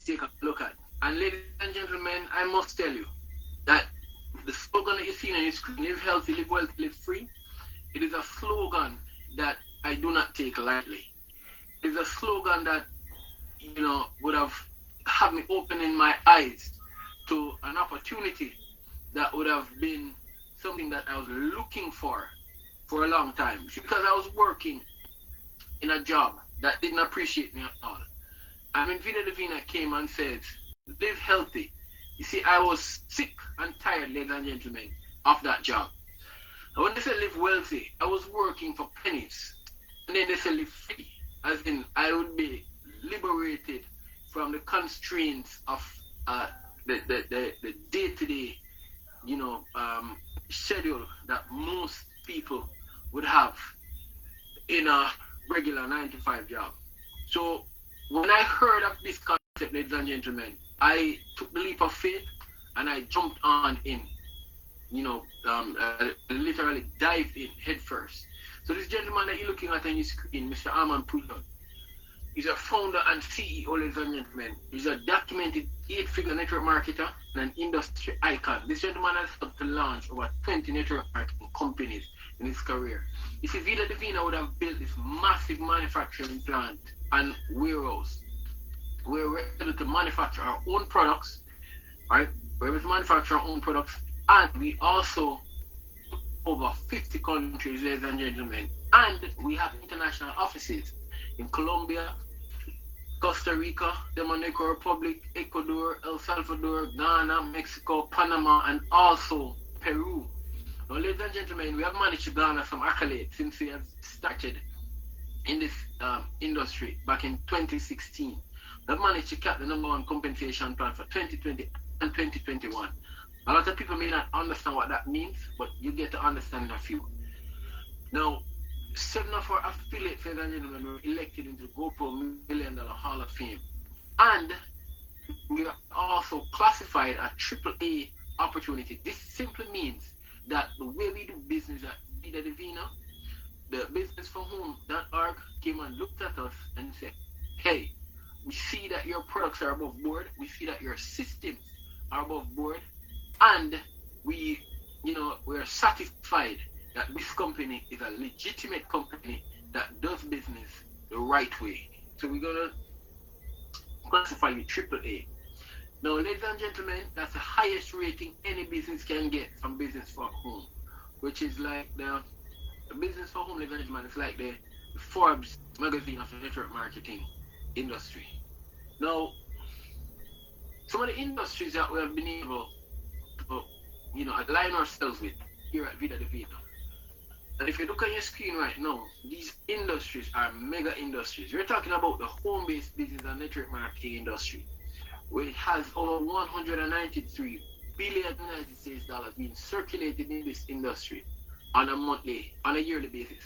take a look at. And ladies and gentlemen, I must tell you that the slogan that you see on your screen, live healthy, live wealthy, live free, it is a slogan that I do not take lightly. It is a slogan that, would have had me opening my eyes to an opportunity that would have been something that I was looking for a long time. Because I was working in a job that didn't appreciate me at all. And when Vida Divina came and said, live healthy. You see, I was sick and tired, ladies and gentlemen, of that job. And when they said live wealthy, I was working for pennies. And then they said live free, as in I would be liberated from the constraints of the day-to-day, schedule that most people would have in a regular 9-to-5 job. So when I heard of this concept, ladies and gentlemen, I took the leap of faith and I jumped on in. Literally dived in head first. So this gentleman that you're looking at on your screen, Mr. Armand Pouillon, he's a founder and CEO, ladies and gentlemen. He's a documented 8-figure network marketer and an industry icon. This gentleman has helped to launch over 20 network marketing companies in his career. You see, Vida Divina would have built this massive manufacturing plant and warehouse where we're able to manufacture our own products, right? We're able to manufacture our own products, and we also over 50 countries, ladies and gentlemen, and we have international offices in Colombia, Costa Rica, Dominican Republic, Ecuador, El Salvador, Ghana, Mexico, Panama, and also Peru. Now, ladies and gentlemen, we have managed to garner some accolades since we have started in this industry back in 2016. We've managed to cap the #1 compensation plan for 2020 and 2021. A lot of people may not understand what that means, but you get to understand in a few. Now, 7 of our affiliates, ladies and gentlemen, were elected into the GoPro $1 Million Hall of Fame. And we are also classified a AAA opportunity. This simply means that the way we do business at Vida Divina, the businessforwhom.org came and looked at us and said, hey, we see that your products are above board, we see that your systems are above board, and we're satisfied that this company is a legitimate company that does business the right way. So we're going to classify you AAA. Now, ladies and gentlemen, that's the highest rating any business can get from Business for Home, which is like the Business for Home, ladies and gentlemen, it's like the Forbes magazine of the network marketing industry. Now, some of the industries that we have been able to, align ourselves with here at Vida Divina. And if you look on your screen right now, these industries are mega industries. We're talking about the home-based business and network marketing industry, which has over 193 billion United States dollars being circulated in this industry on a yearly basis.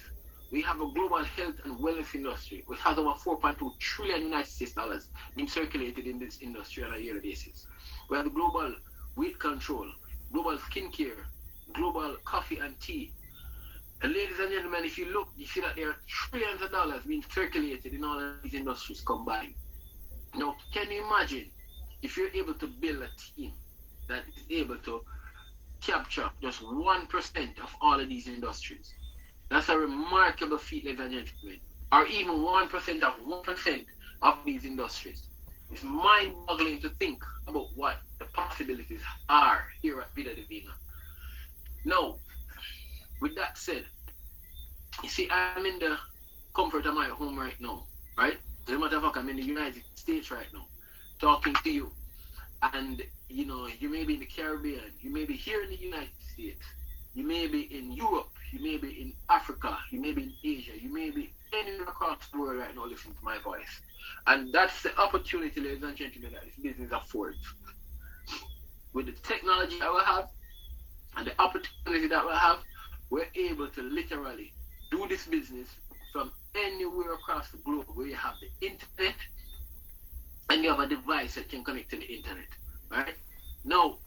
We have a global health and wellness industry, which has over 4.2 trillion United States dollars being circulated in this industry on a yearly basis. We have the global weight control, global skincare, global coffee and tea. And ladies and gentlemen, if you look, you see that there are trillions of dollars being circulated in all of these industries combined. Now, can you imagine if you're able to build a team that is able to capture just 1% of all of these industries? That's a remarkable feat, ladies and gentlemen. Or even 1% of 1% of these industries. It's mind-boggling to think about what the possibilities are here at Vida Divina. Now, with that said, you see, I'm in the comfort of my home right now, right? As a matter of fact, I'm in the United States right now, talking to you. And, you may be in the Caribbean, you may be here in the United States, you may be in Europe, you may be in Africa, you may be in Asia, you may be anywhere across the world right now listening to my voice. And that's the opportunity, ladies and gentlemen, that this business affords. With the technology that we have and the opportunity that we have, we're able to literally do this business from anywhere across the globe where you have the internet and you have a device that can connect to the internet, right? Now,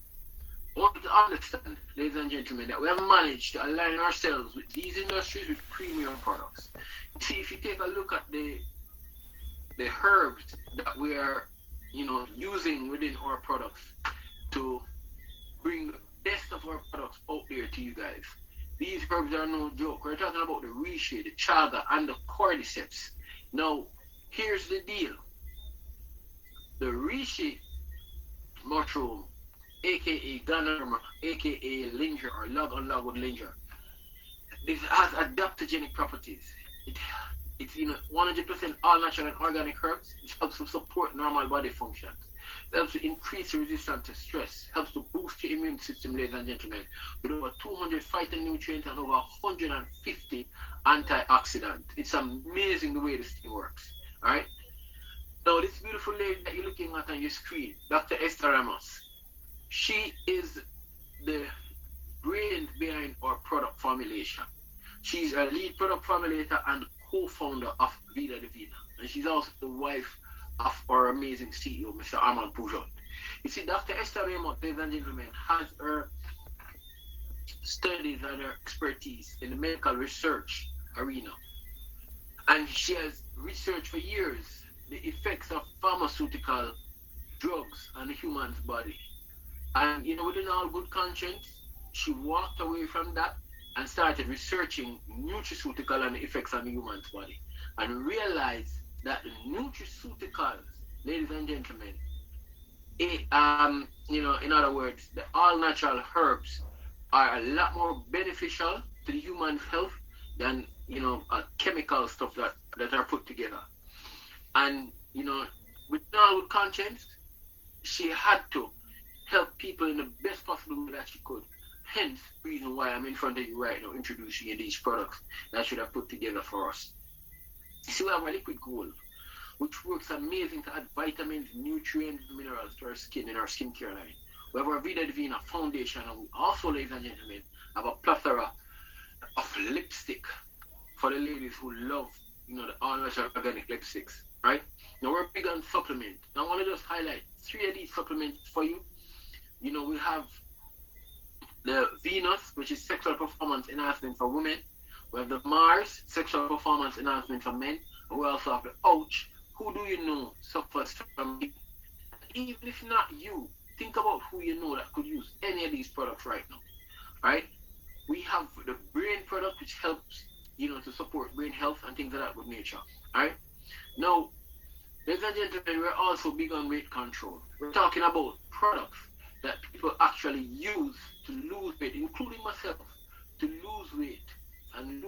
I want you to understand, ladies and gentlemen, that we have managed to align ourselves with these industries with premium products. See, if you take a look at the herbs that we are using within our products to bring the best of our products out there to you guys. These herbs are no joke. We're talking about the reishi, the chaga, and the cordyceps. Now, here's the deal. The reishi mushroom, aka Ganoderma, aka linger or log on logwood linger, this has adaptogenic properties. It's 100% all natural and organic herbs, which helps to support normal body functions. It helps to increase resistance to stress, helps to boost your immune system, ladies and gentlemen, with over 200 phytonutrients and over 150 antioxidants. It's amazing the way this thing works. Alright? Now, this beautiful lady that you're looking at on your screen, Dr. Esther Ramos, she is the brain behind our product formulation. She's a lead product formulator and co-founder of Vida Divina. And she's also the wife of our amazing CEO, Mr. Armand Pujol. You see, Dr. Esther Ramos, ladies and gentlemen, has her studies and her expertise in the medical research arena. And she has researched for years the effects of pharmaceutical drugs on the human's body. And, within all good conscience, she walked away from that and started researching nutraceutical and the effects on the human's body, and realized that the nutraceuticals, ladies and gentlemen, in other words, the all natural herbs are a lot more beneficial to the human's health than chemical stuff that are put together. And with all good conscience, she had to help people in the best possible way that she could. Hence, the reason why I'm in front of you right now, introducing you these products that I should have put together for us. You see, we have a liquid gold, which works amazing to add vitamins, nutrients, and minerals to our skin in our skincare line. We have our Vida Divina foundation, and we also, ladies and gentlemen, have a plethora of lipstick for the ladies who love, the all-natural organic lipsticks, right? Now, we're big on supplement. Now, I want to just highlight 3 of these supplements for you. We have the Venus, which is sexual performance enhancement for women. We have the Mars, sexual performance enhancement for men. And we also have the Ouch, who do you know suffers from it? Even if not you, think about who you know that could use any of these products right now. Right? We have the brain product, which helps, to support brain health and things like that with nature. Alright? Now, ladies and gentlemen, we're also big on weight control. We're talking about products that people actually use to lose weight, including myself, to lose weight, and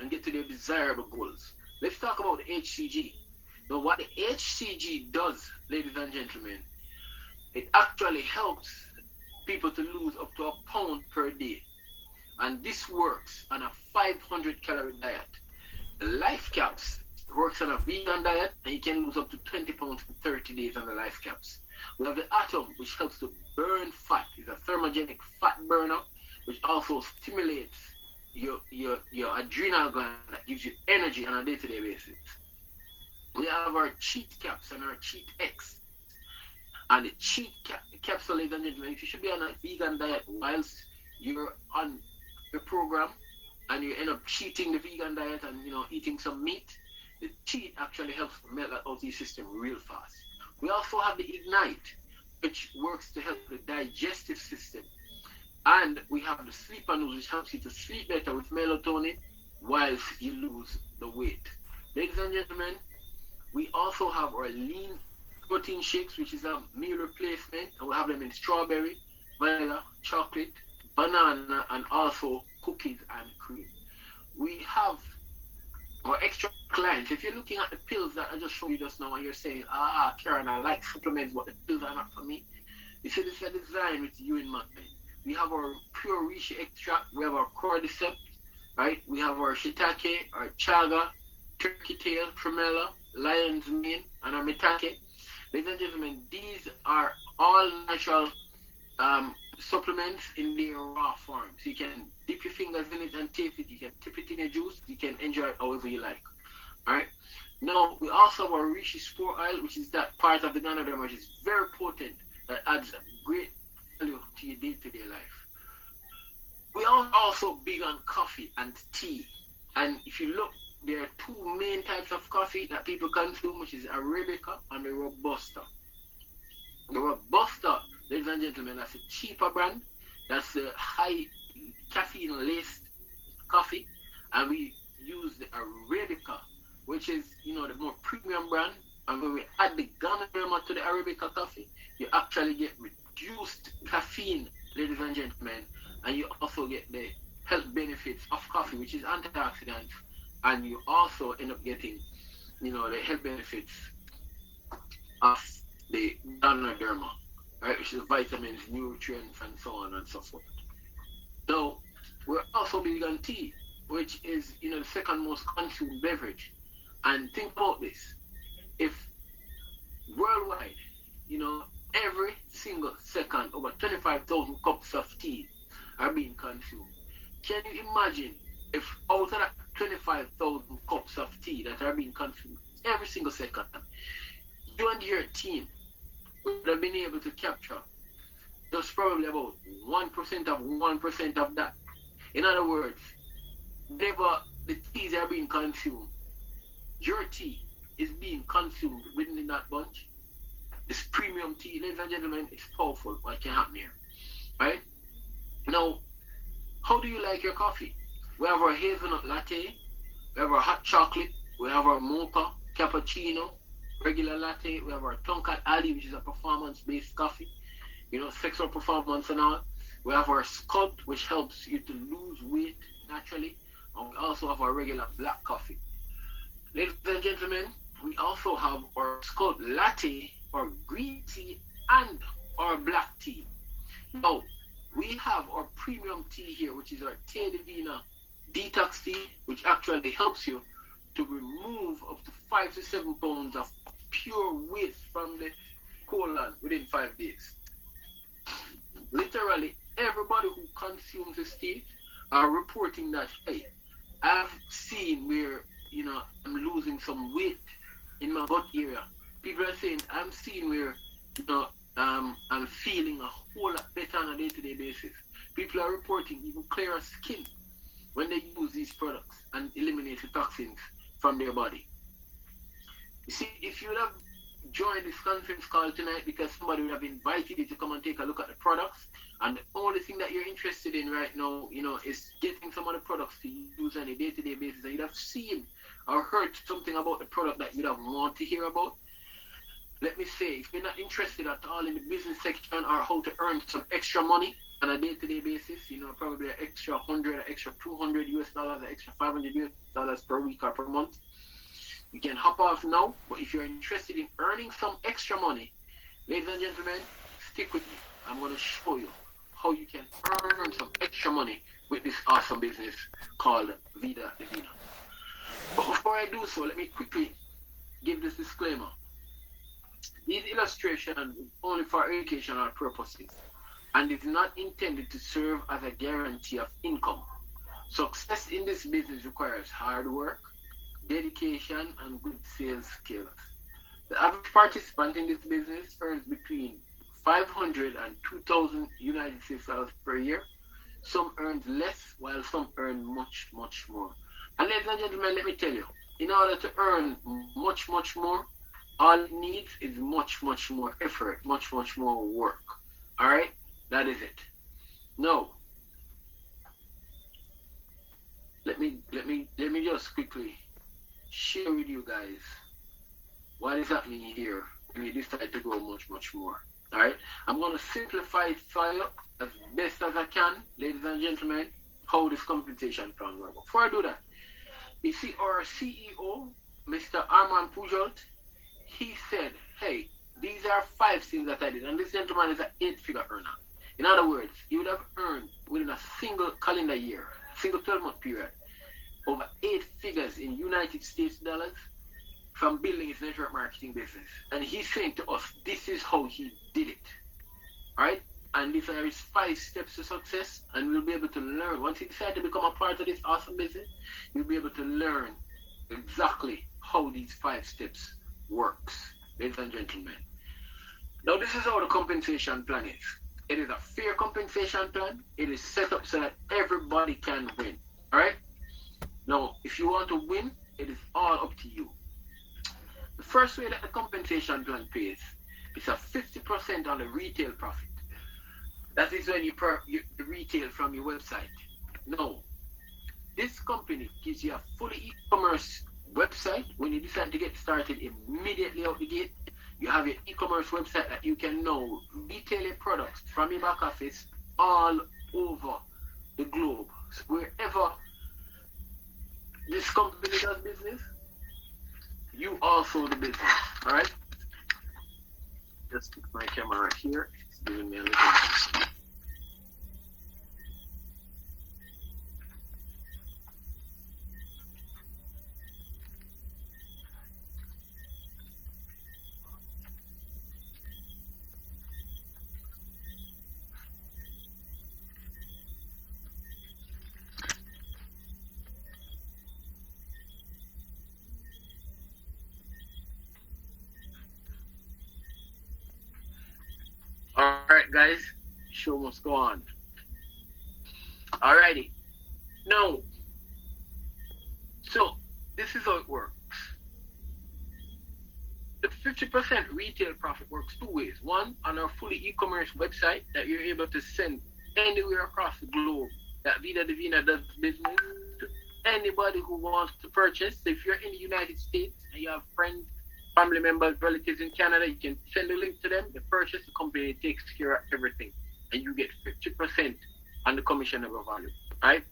get to their desirable goals. Let's talk about the HCG. Now, what the HCG does, ladies and gentlemen, it actually helps people to lose up to 1 pound per day. And this works on a 500 calorie diet. The Life Caps works on a vegan diet, and you can lose up to 20 pounds in 30 days on the Life Caps. We have the Atom, which helps to burn fat. It's a thermogenic fat burner, which also stimulates your adrenal gland that gives you energy on a day-to-day basis. We have our Cheat Caps and our Cheat X. And the Cheat Capsule, ladies and gentlemen, if you should be on a vegan diet whilst you're on the program and you end up cheating the vegan diet and eating some meat, the Cheat actually helps melt that out of your system real fast. We also have the Ignite, which works to help the digestive system. And we have the Sleep News, which helps you to sleep better with melatonin whilst you lose the weight. Ladies and gentlemen, we also have our lean protein shakes, which is a meal replacement, and we have them in strawberry, vanilla, chocolate, banana, and also cookies and cream. We have our extra clients. If you're looking at the pills that I just showed you just now and you're saying, Karen, I like supplements, but the pills are not for me. You see, this is designed with you in mind. We have our pure reishi extract, we have our cordyceps, right? We have our shiitake, our chaga, turkey tail, tremella, lion's mane, and our mitake. Ladies and gentlemen, these are all natural supplements in their raw form. So you can dip your fingers in it and taste it. You can dip it in a juice. You can enjoy it however you like. Alright? Now, we also have our reishi spore oil, which is that part of the Ganoderma, which is very potent, that adds great value to your day-to-day life. We are also big on coffee and tea. And if you look there are two main types of coffee that people consume, which is Arabica and the Robusta. The Robusta, ladies and gentlemen, that's a cheaper brand. That's the high caffeine laced coffee. And we use the Arabica, which is, the more premium brand. And when we add the Ganoderma to the Arabica coffee, you actually get reduced caffeine, ladies and gentlemen. And you also get the health benefits of coffee, which is antioxidants. And you also end up getting, the health benefits of the Ganoderma, right, which is vitamins, nutrients, and so on and so forth. Now, we're also big on tea, which is, the second most consumed beverage. And think about this. If worldwide, every single second over 25,000 cups of tea are being consumed, can you imagine if out of that 25,000 cups of tea that are being consumed every single second, you and your team would have been able to capture just probably about 1% of 1% of that. In other words, whenever the teas are being consumed, your tea is being consumed within that bunch. This premium tea, ladies and gentlemen, it's powerful what can happen here. Right? Now, how do you like your coffee? We have our hazelnut latte, we have our hot chocolate, we have our mocha, cappuccino, regular latte, we have our Tonkat Ali, which is a performance-based coffee, sexual performance and all. We have our Scud, which helps you to lose weight naturally. And we also have our regular black coffee. Ladies and gentlemen, we also have our Scud latte, our green tea, and our black tea. Now, we have our premium tea here, which is our Vida Divina detox tea, which actually helps you to remove up to 5 to 7 pounds of pure waste from the colon within 5 days. Literally, everybody who consumes this tea are reporting that, hey, I've seen where, I'm losing some weight in my gut area. People are saying, I'm seeing where, I'm feeling a whole lot better on a day-to-day basis. People are reporting even clearer skin when they use these products and eliminate the toxins from their body. You see, if you would have joined this conference call tonight because somebody would have invited you to come and take a look at the products, and the only thing that you're interested in right now, is getting some of the products to use on a day-to-day basis, and you'd have seen or heard something about the product that you'd have want to hear about. Let me say, if you're not interested at all in the business section or how to earn some extra money on a day-to-day basis, probably an extra 100, an extra 200 US dollars, an extra 500 US dollars per week or per month, you can hop off now. But if you're interested in earning some extra money, ladies and gentlemen, stick with me. I'm going to show you how you can earn some extra money with this awesome business called Vida Divina. But before I do so, let me quickly give this disclaimer. These illustrations are only for educational purposes and is not intended to serve as a guarantee of income. Success in this business requires hard work, dedication, and good sales skills. The average participant in this business earns between 500 and 2,000 United States dollars per year. Some earn less, while some earn much, much more. And ladies and gentlemen, let me tell you, in order to earn much, much more, all it needs is much, much more effort, much, much more work. All right? That is it. Now, let me just quickly share with you guys what is happening here when we decide to go much, much more. All right? I'm going to simplify it for you as best as I can, ladies and gentlemen, how this compensation plan works. Before I do that, you see our CEO, Mr. Armand Pujol, he said, hey, these are 5 things that I did. And this gentleman is an 8-figure earner. In other words, he would have earned within a single calendar year, single 12-month period, over 8 figures in United States dollars from building his network marketing business. And he's saying to us, this is how he did it. All right? And these are his 5 steps to success. And we'll be able to learn. Once he decides to become a part of this awesome business, you'll be able to learn exactly how these 5 steps works, ladies and gentlemen. Now, this is how the compensation plan is. It is a fair compensation plan. It is set up so that everybody can win. All right? Now, if you want to win, it is all up to you. The first way that the compensation plan pays is a 50% on the retail profit. That is when you retail from your website. No, this company gives you a fully e-commerce website. When you decide to get started immediately out the gate, you have your e-commerce website that you can now retail your products from your back office all over the globe. So wherever this company does business, you also the business. All right? Just put my camera right here. It's giving me a little. All right, guys, show must go on. Alrighty. Now, so this is how it works. The 50% retail profit works two ways. One, on our fully e-commerce website that you're able to send anywhere across the globe that Vida Divina does business to anybody who wants to purchase. So if you're in the United States and you have friends, family members, relatives in Canada, you can send a link to them. The purchase, the company takes care of everything, and you get 50% on the commission of a value. Right?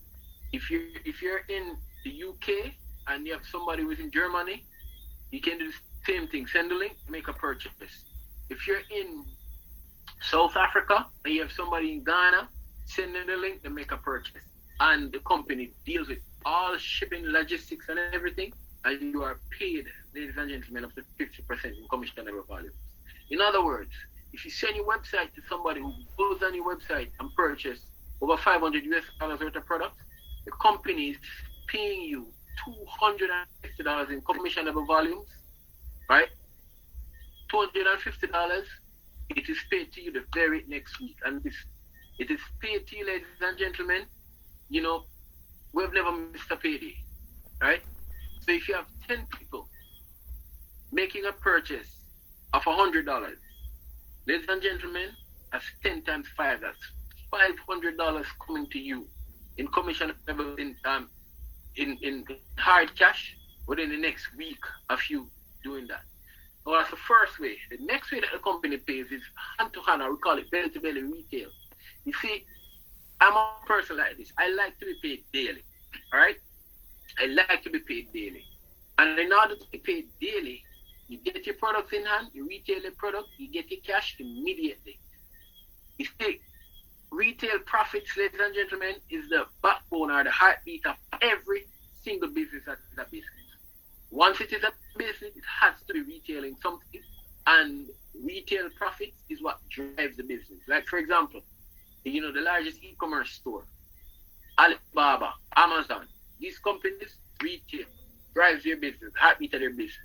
If you're in the UK and you have somebody who's in Germany, you can do the same thing. Send a link, make a purchase. If you're in South Africa and you have somebody in Ghana, send them the link and make a purchase. And the company deals with all shipping, logistics, and everything, and you are paid, ladies and gentlemen, up to 50% in commission of value. In other words, if you send your website to somebody who goes on your website and purchase over $500 worth of products, the company is paying you $250 in commission of volumes, right? $250, it is paid to you the very next week. And it is paid to you, ladies and gentlemen, you know, we've never missed a payday, right? So if you have 10 people making a purchase of $100, ladies and gentlemen, that's 10 times 5. That's $500 coming to you in commission in hard cash within the next week of you doing that. So that's the first way. The next way that the company pays is hand to hand, or we call it belly to belly retail. You see, I'm a person like this. I like to be paid daily. All right? I like to be paid daily. And in order to be paid daily, you get your products in hand, you retail the product, you get your cash immediately. You see, retail profits, ladies and gentlemen, is the backbone or the heartbeat of every single business that is a business. Once it is a business, it has to be retailing something, and retail profits is what drives the business. Like, for example, you know, the largest e-commerce store, Alibaba, Amazon, these companies, retail drives their business, heartbeat of their business.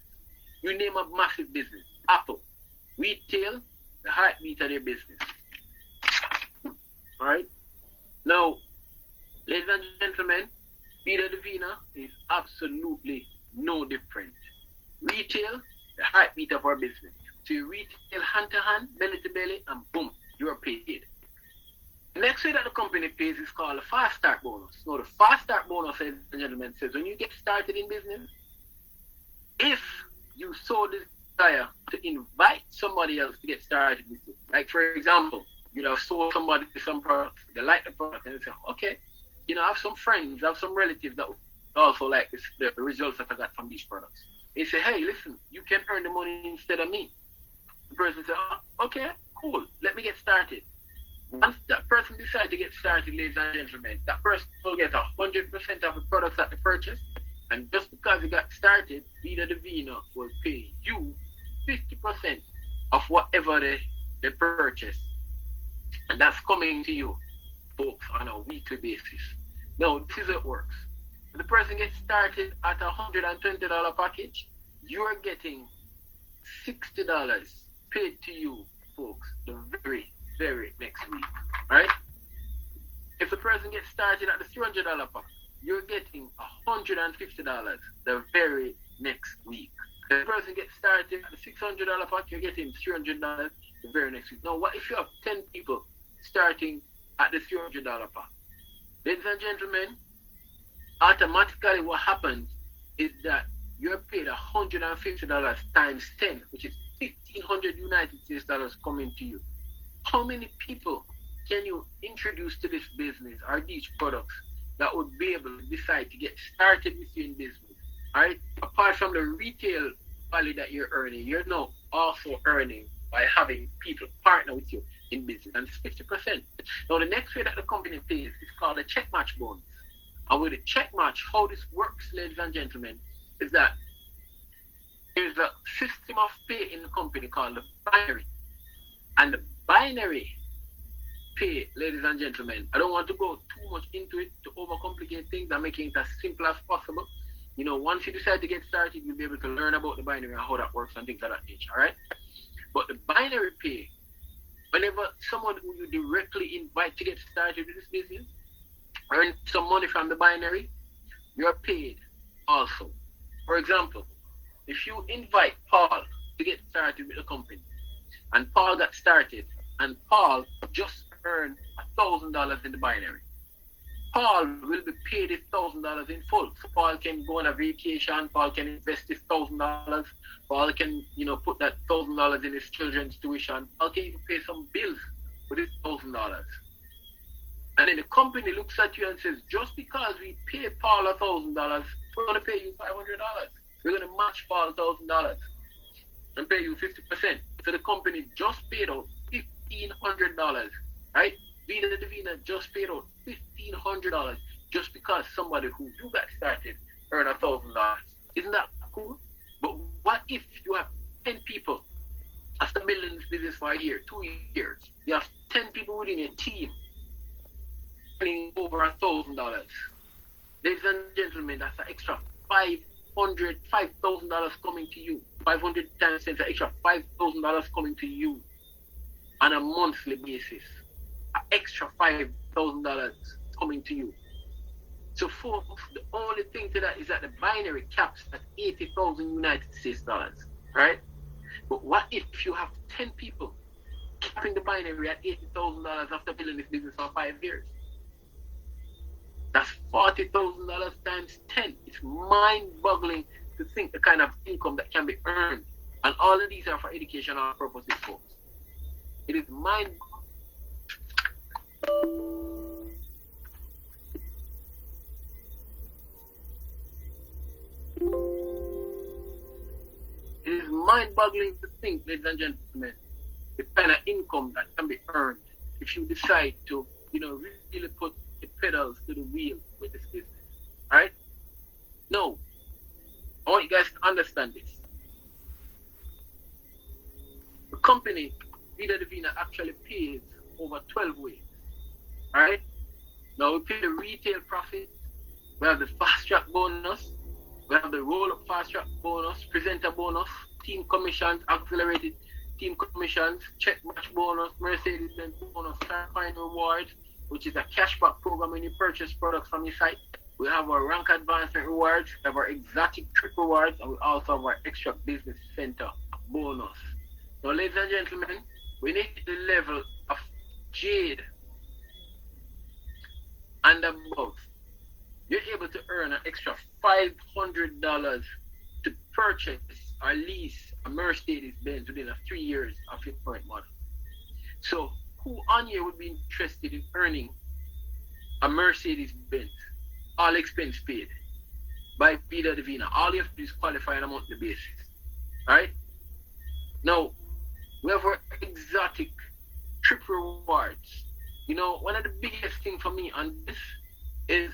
You name a massive business, Apple, retail, the heartbeat of their business. All right? Now, ladies and gentlemen, Vida Divina is absolutely no different. Retail, the heartbeat of our business. So you retail hand to hand, belly to belly, and boom, you are paid. The next way that the company pays is called a fast start bonus. Now, the fast start bonus, ladies and gentlemen, says when you get started in business, if you so desire to invite somebody else to get started with you, like for example, you know, sold somebody some products, they like the product, and they say, okay, you know, I have some friends, I have some relatives that also like the results that I got from these products. They say, hey, listen, you can earn the money instead of me. The person says, oh, okay, cool, let me get started. Once that person decides to get started, ladies and gentlemen, that person will get 100% of the products that they purchased. And just because they got started, Vida Divina will pay you 50% of whatever they purchase. And that's coming to you, folks, on a weekly basis. Now, this is how it works. When the person gets started at a $120 package, you're getting $60 paid to you, folks, the very next week, right? If the person gets started at the $300 pack, you're getting $150 the very next week. The person gets started at the $600 pot, you're getting $300 the very next week. Now, what if you have 10 people starting at the $300 pot? Ladies and gentlemen, automatically what happens is that you're paid $150 times 10, which is 1,500 United States dollars coming to you. How many people can you introduce to this business or these products that would be able to decide to get started with you in business? All right. Apart from the retail value that you're earning, you're now also earning by having people partner with you in business, and it's 50%. Now, the next way that the company pays is called a check match bonus. And with a check match, how this works, ladies and gentlemen, is that there's a system of pay in the company called the binary. And the binary pay, ladies and gentlemen, I don't want to go too much into it to overcomplicate things. I'm making it as simple as possible. You know, once you decide to get started, you'll be able to learn about the binary and how that works and things of that nature, all right? But the binary pay, whenever someone who you directly invite to get started with this business earn some money from the binary, you're paid also. For example, if you invite Paul to get started with the company, and Paul got started, and Paul just earned $1,000 in the binary, Paul will be paid his $1,000 in full. So Paul can go on a vacation, Paul can invest his $1,000, Paul can, you know, put that $1,000 in his children's tuition, Paul can even pay some bills with his $1,000. And then the company looks at you and says, just because we pay Paul $1,000, we're going to pay you $500. We're going to match Paul $1,000 and pay you 50%. So the company just paid out $1,500, right? Vida Divina just paid out $1,500 just because somebody who you got started earned $1,000. Isn't that cool? But what if you have 10 people after building this business for a year, 2 years? You have 10 people within your team earning over $1,000. Ladies and gentlemen, that's an extra $5,000 coming to you. 500 times 10, an extra $5,000 coming to you on a monthly basis. An extra $5,000 coming to you. So folks, the only thing to that is that the binary caps at 80,000 United States dollars, right? But what if you have 10 people capping the binary at $80,000 after building this business for 5 years? That's $40,000 times 10. It's mind-boggling to think the kind of income that can be earned. And all of these are for educational purposes, folks. It is mind-boggling. It is mind-boggling to think, ladies and gentlemen, the kind of income that can be earned if you decide to, you know, really put the pedals to the wheel with this business. Alright? No. I want you guys to understand this. The company, Vida Divina, actually pays over 12 ways. Alright? Now we pay the retail profit, we have the fast track bonus, we have the roll up fast track bonus, presenter bonus, team commissions, accelerated team commissions, check match bonus, Mercedes-Benz bonus, Starfine rewards, which is a cashback program when you purchase products from your site. We have our rank advancement rewards, we have our exotic trip rewards, and we also have our extra business center bonus. Now, ladies and gentlemen, we need the level of Jade and above. You're able to earn an extra $500 to purchase or lease a Mercedes-Benz within 3 years of your current model. So, who on here would be interested in earning a Mercedes-Benz, all expense paid, by Vida Divina? All you have to do is qualify on a monthly basis. Alright? Now, we have our exotic trip rewards. You know, one of the biggest things for me on this is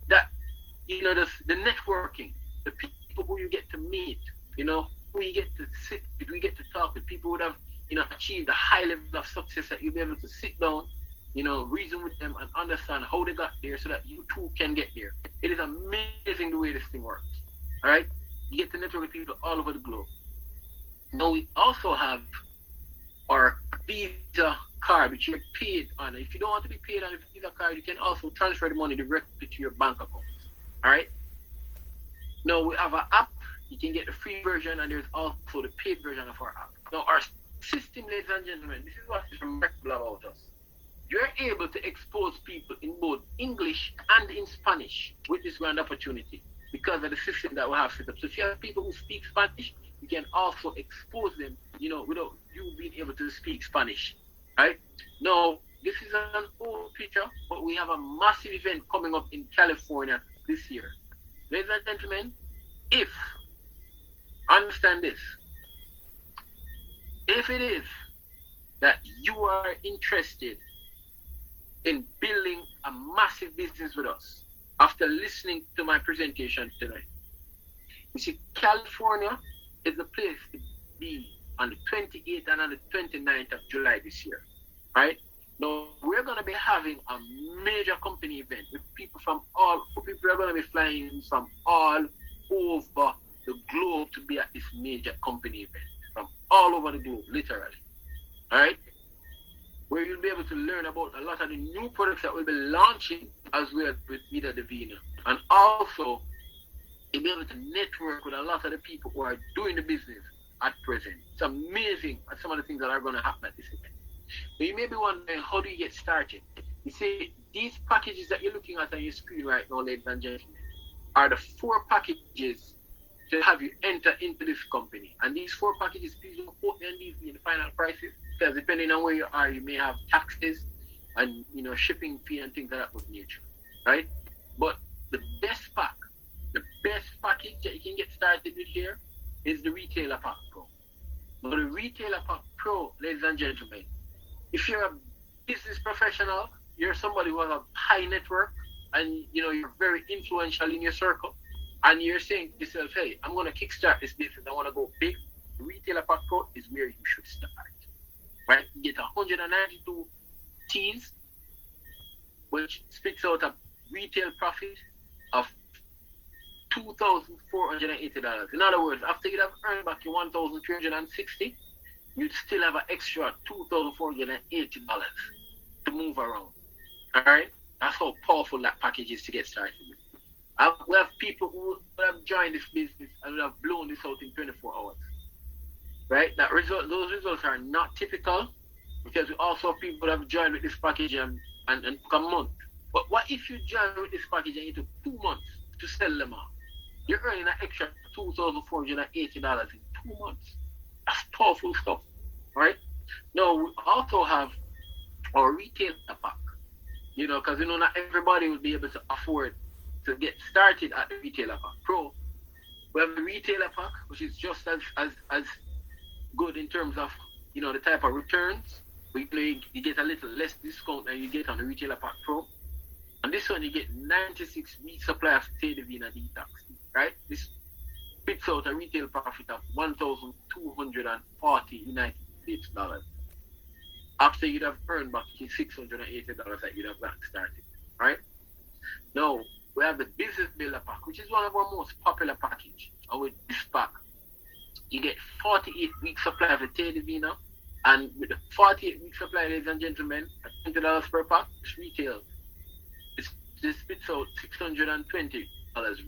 that, you know, the networking, the people who you get to meet, you know, who you get to sit with, who you get to talk with, people who have, you know, achieved a high level of success that you'll be able to sit down, you know, reason with them and understand how they got there so that you too can get there. It is amazing the way this thing works. All right? You get to network with people all over the globe. Now we also have our Visa card which you're paid on. If you don't want to be paid on a Visa card, you can also transfer the money directly to your bank account. All right. Now we have an app. You can get the free version, and there's also the paid version of our app. Now our system, ladies and gentlemen, this is what is remarkable about us. You're able to expose people in both English and in Spanish with this grand opportunity because of the system that we have set up. So if you have people who speak Spanish, you can also expose them, without you being able to speak Spanish, right? Now, this is an old picture, but we have a massive event coming up in California this year. Ladies and gentlemen, understand this, if it is that you are interested in building a massive business with us after listening to my presentation tonight, you see, California is the place to be on the 28th and on the 29th of July this year, right? Now, we're going to be having a major company event with people are going to be flying from all over the globe to be at this major company event, from all over the globe, literally, all right? Where you'll be able to learn about a lot of the new products that we'll be launching as well with Vida Divina. And also, you'll be able to network with a lot of the people who are doing the business at present. It's amazing at some of the things that are going to happen at this event. But you may be wondering, how do you get started? You see, these packages that you're looking at on your screen right now, ladies and gentlemen, are the 4 packages to have you enter into this company. And these 4 packages, please don't quote me on these in the final prices, because depending on where you are, you may have taxes and shipping fee and things of that nature, right? But the best package that you can get started with here is the Retailer Pack Pro. Now, the Retailer Pack Pro, ladies and gentlemen, if you're a business professional, you're somebody who has a high network, and you're very influential in your circle, and you're saying to yourself, hey, I'm going to kickstart this business, I want to go big, the Retailer Pack Pro is where you should start, right? You get 192 teas, which spits out a retail profit of $2,480. In other words, after you have earned back your $1,360, you'd still have an extra $2,480 to move around. All right? That's how powerful that package is to get started with. We have people who have joined this business and have blown this out in 24 hours. Right? Those results are not typical, because we also have people that have joined with this package and took a month. But what if you join with this package and you took 2 months to sell them out? You're earning an extra $2,480 in 2 months. That's powerful stuff, right? Now, we also have our Retailer Pack, because not everybody will be able to afford to get started at the Retailer Pack Pro. We have the Retailer Pack, which is just as good in terms of, the type of returns. You get a little less discount than you get on the Retailer Pack Pro. And this one, you get 96 week supply of Vida Divina Detox, right? This spits out a retail profit of $1,240 United States dollars after you'd have earned back your $680 that you'd have gotten started, right? Now, we have the Business Builder Pack, which is one of our most popular packages. And with this pack, you get 48 week supply of the Vida Divina, and with the 48 week supply, ladies and gentlemen, at $20 per pack, it's retail. This spits out $620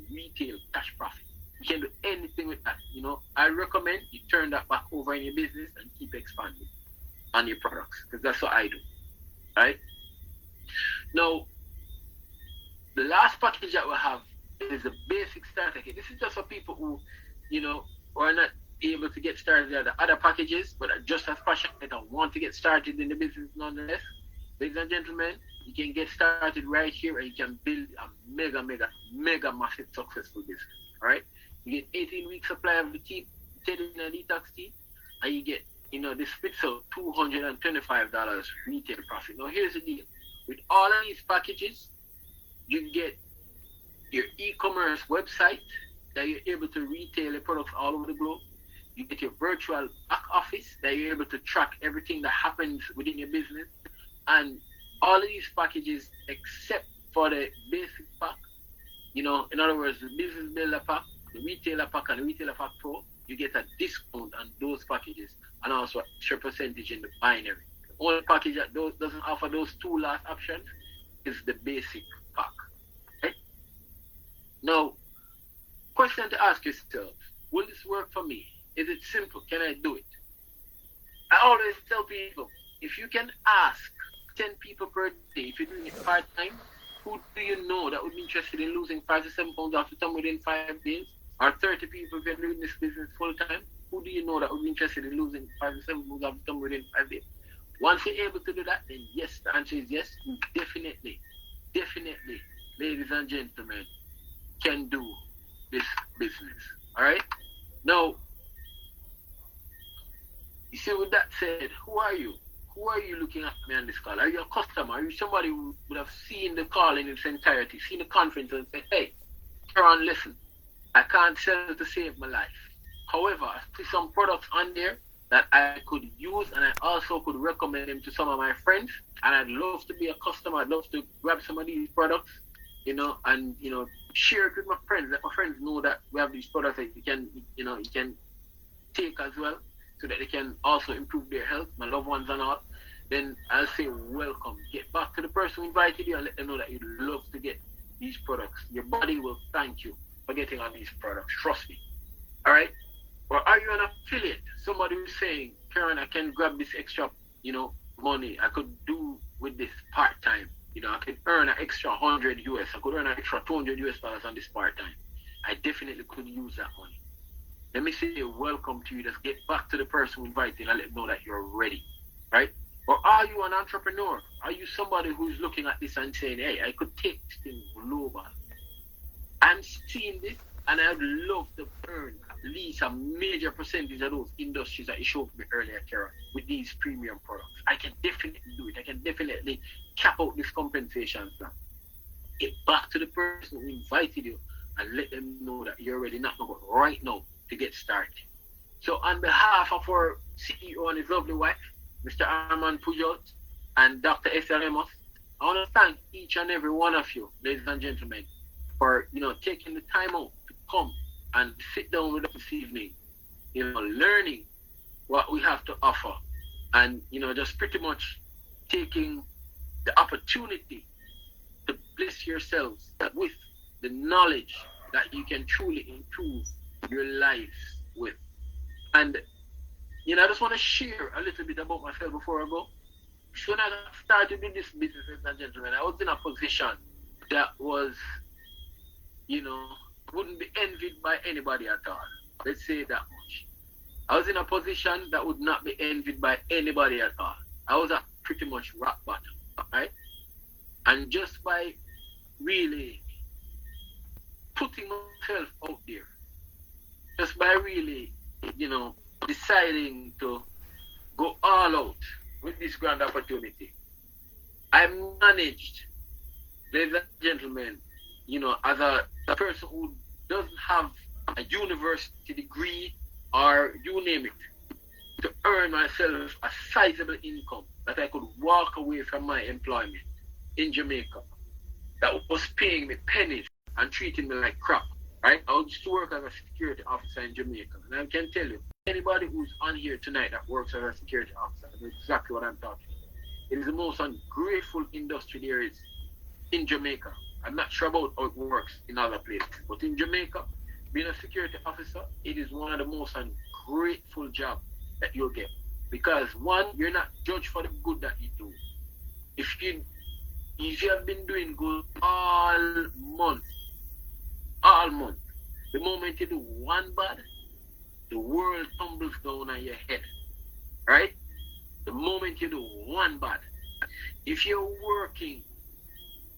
retail cash profit. You can do anything with that. I recommend you turn that back over in your business and keep expanding on your products, because that's what I do. Right? Now, the last package that we have is the basic starter kit. This is just for people who, are not able to get started at the other packages, but are just as passionate and want to get started in the business nonetheless. Ladies and gentlemen, you can get started right here, and you can build a mega massive successful business. All right? You get 18 weeks supply of the tea, Detox tea, and you get, this spits out $225 retail profit. Now, here's the deal. With all of these packages, you get your e-commerce website that you're able to retail your products all over the globe. You get your virtual back office that you're able to track everything that happens within your business. And all of these packages, except for the basic pack, in other words, the Business Builder Pack, the Retailer Pack, and the Retailer Pack Pro, you get a discount on those packages, and also a extra percentage in the binary, only package that doesn't offer those two last options is the basic pack. Right? Now, question to ask yourself, will this work for me? Is it simple? Can I do it? I always tell people, if you can ask 10 people per day, if you're doing it part-time, who do you know that would be interested in losing 5 to 7 pounds after time within 5 days? Or 30 people if you're doing this business full-time, who do you know that would be interested in losing 5 to 7 pounds after time within 5 days? Once you're able to do that, then yes, the answer is yes. Definitely, ladies and gentlemen, can do this business. All right? Now, you see, with that said, who are you? Who are you looking at me on this call? Are you a customer? Are you somebody who would have seen the call in its entirety, seen the conference and said, hey, Karen, listen, I can't sell to save my life. However, I see some products on there that I could use, and I also could recommend them to some of my friends, and I'd love to be a customer. I'd love to grab some of these products, and share it with my friends. Let my friends know that we have these products that you can take as well, so that they can also improve their health, my loved ones and all. Then I'll say welcome. Get back to the person who invited you and let them know that you'd love to get these products. Your body will thank you for getting on these products. Trust me. All right? Or are you an affiliate? Somebody who's saying, Karen, I can grab this extra, money. I could do with this part-time. I could earn an extra 100 US. I could earn an extra 200 US dollars on this part-time. I definitely could use that money. Let me say welcome to you. Just get back to the person who invited and let them know that you're ready. Right? Or are you an entrepreneur? Are you somebody who's looking at this and saying, hey, I could take this thing global? I'm seeing this, and I'd love to earn at least a major percentage of those industries that you showed me earlier, Karen, with these premium products. I can definitely do it. I can definitely cap out this compensation plan. Get back to the person who invited you and let them know that you're ready, not right now, to get started. So on behalf of our CEO and his lovely wife, Mr. Armand Pujol and Dr. Esther Ramos, I want to thank each and every one of you, ladies and gentlemen, for taking the time out to come and sit down with us this evening, learning what we have to offer, and just pretty much taking the opportunity to bless yourselves with the knowledge that you can truly improve your lives with. And I just want to share a little bit about myself before I go. When I started in this business, ladies and gentlemen, I was in a position that was, wouldn't be envied by anybody at all. Let's say that much. I was in a position that would not be envied by anybody at all. I was at pretty much rock bottom, right? And just by really putting myself out there, just by really, deciding to go all out with this grand opportunity, I managed, ladies and gentlemen, as a person who doesn't have a university degree or you name it, to earn myself a sizable income that I could walk away from my employment in Jamaica that was paying me pennies and treating me like crap. Right? I used to work as a security officer in Jamaica. And I can tell you, anybody who's on here tonight that works as a security officer knows exactly what I'm talking about. It is the most ungrateful industry there is in Jamaica. I'm not sure about how it works in other places. But in Jamaica, being a security officer, it is one of the most ungrateful jobs that you'll get. Because one, you're not judged for the good that you do. If you have been doing good all month, the moment you do one bad, the world tumbles down on your head. Right? The moment you do one bad. If you're working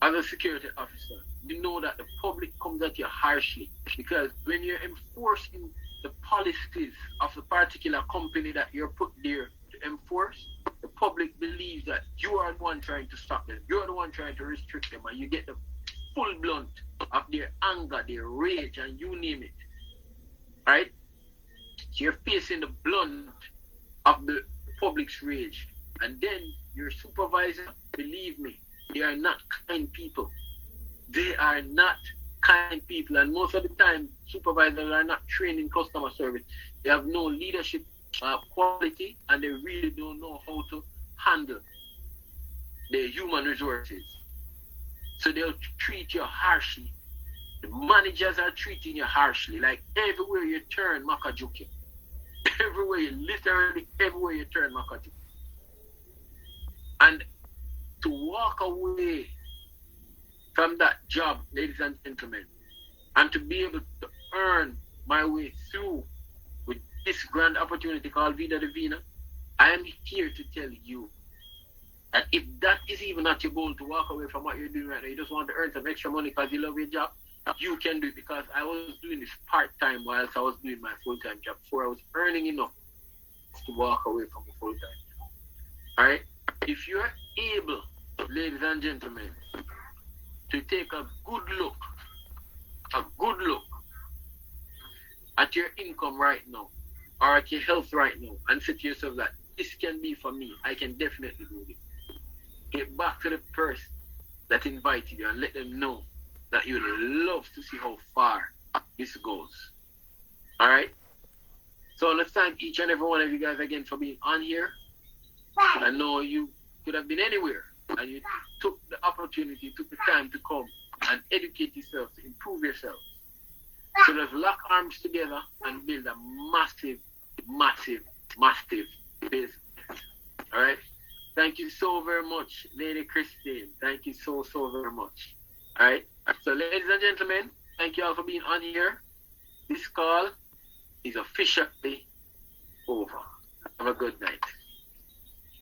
as a security officer, you know that the public comes at you harshly. Because when you're enforcing the policies of the particular company that you're put there to enforce, the public believes that you are the one trying to stop them. You're the one trying to restrict them, and you get the full blunt of their anger, their rage, and you name it. Right? So you're facing the blunt of the public's rage. And then your supervisor, believe me, they are not kind people. They are not kind people. And most of the time, supervisors are not trained in customer service. They have no leadership quality, and they really don't know how to handle their human resources. So they'll treat you harshly. The managers are treating you harshly. Like everywhere you turn, Makajuki. Everywhere you, literally everywhere you turn, Makajuki. And to walk away from that job, ladies and gentlemen, and to be able to earn my way through with this grand opportunity called Vida Divina, I am here to tell you that if that is even not your goal, to walk away from what you're doing right now, you just want to earn some extra money because you love your job, you can do it. Because I was doing this part-time whilst I was doing my full-time job before I was earning enough to walk away from a full-time job. All right? If you're able, ladies and gentlemen, to take a good look at your income right now, or at your health right now, and say to yourself that this can be for me, I can definitely do this. Get back to the person that invited you and let them know that you'd love to see how far this goes. Alright? So let's thank each and every one of you guys again for being on here. I know you could have been anywhere, and you took the opportunity, took the time to come and educate yourself, to improve yourself. So let's lock arms together and build a massive, massive, massive business. Alright? Thank you so very much, Lady Christine. Thank you so, so very much. Alright? So ladies and gentlemen, thank you all for being on here. This call is officially over. Have a good night.